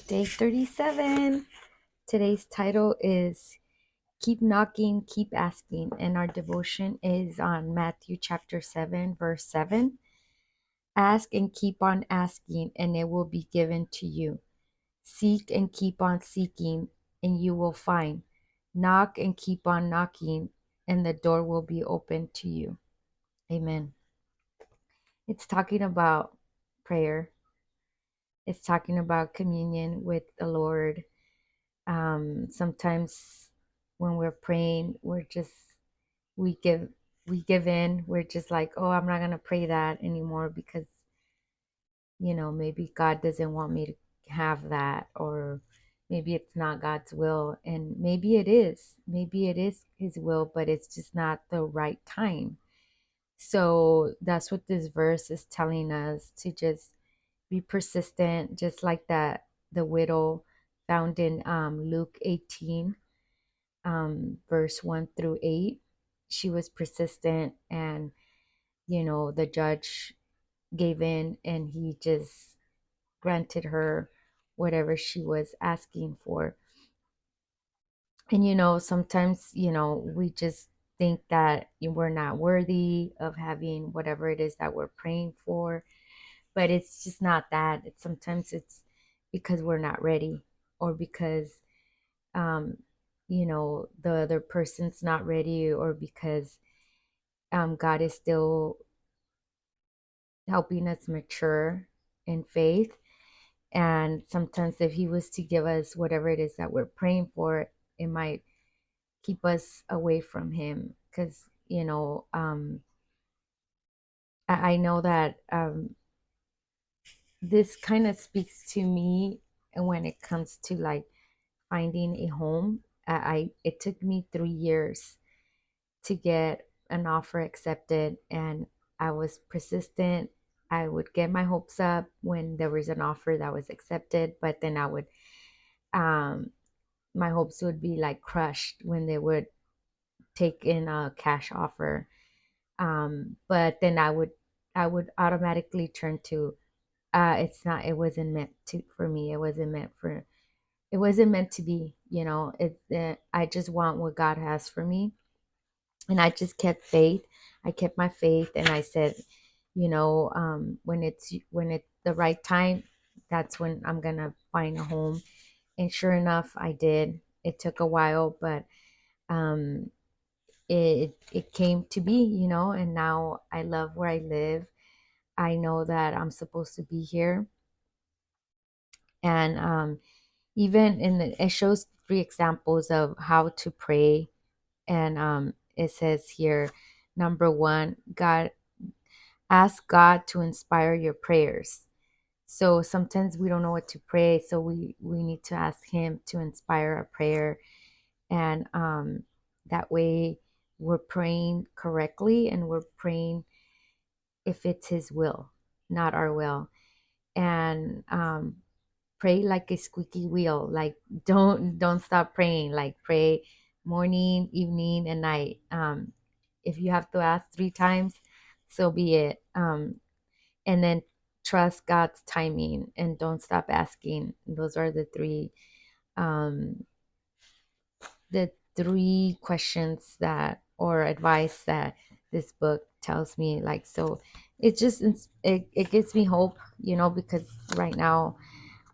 Day 37. Today's title is Keep Knocking, Keep Asking, and our devotion is on Matthew chapter 7, verse 7. Ask and keep on asking, and it will be given to you. Seek and keep on seeking, and you will find. Knock and keep on knocking, and the door will be open to you. Amen. It's talking about prayer, it's talking about communion with the Lord. Sometimes when we're praying, we give we give in. We're just like, oh, I'm not gonna pray that anymore because maybe God doesn't want me to have that, or maybe it's not God's will, and maybe it is. Maybe it is His will, but it's just not the right time. So that's what this verse is telling us, to just be persistent, just like that the widow found in Luke 18, verse 1 through 8. She was persistent, and the judge gave in, and he just granted her whatever she was asking for. And sometimes we just think that we're not worthy of having whatever it is that we're praying for, but it's just not that. Sometimes it's because we're not ready, or because um the other person's not ready, or because God is still helping us mature in faith. And sometimes if He was to give us whatever it is that we're praying for, it might keep us away from Him, because I know that this kind of speaks to me. And when it comes to like finding a home, it took me 3 years to get an offer accepted, and I was persistent. I would get my hopes up when there was an offer that was accepted, but then I would um my hopes would be like crushed when they would take in a cash offer. But then I would automatically turn to it wasn't meant to for me. It wasn't meant to be. I just want what God has for me. And I just kept faith. I kept my faith, and I said, when it's the right time, that's when I'm gonna find a home. And sure enough, I did. It took a while, but um, it came to be, and now I love where I live. I know that I'm supposed to be here. And even it shows 3 examples of how to pray. And it says here, number one, ask God to inspire your prayers. So sometimes we don't know what to pray, so we need to ask Him to inspire a prayer. And that way we're praying correctly, and we're praying if it's His will, not our will. And pray like a squeaky wheel. Like, don't stop praying. Like, pray morning, evening, and night. If you have to ask 3 times, so be it. And then trust God's timing, and don't stop asking. Those are um the three questions that, or advice, that this book tells me. Like, so it gives me hope, because right now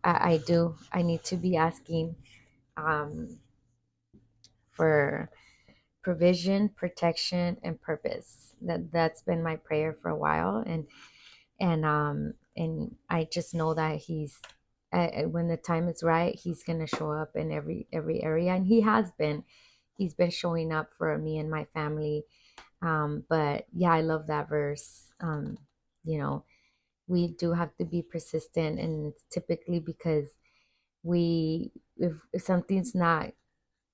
I need to be asking for provision, protection, and purpose. That's been my prayer for a while. And I just know that when the time is right, He's gonna show up in every area. And he's been showing up for me and my family. But yeah, I love that verse. You know, we do have to be persistent, and it's typically because if something's not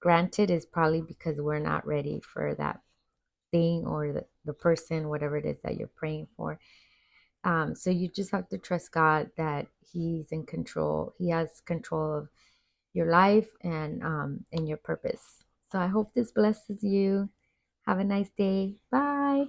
granted, is probably because we're not ready for that thing, or the person, whatever it is that you're praying for. So you just have to trust God that He's in control. He has control of your life, and your purpose. So I hope this blesses you. Have a nice day. Bye.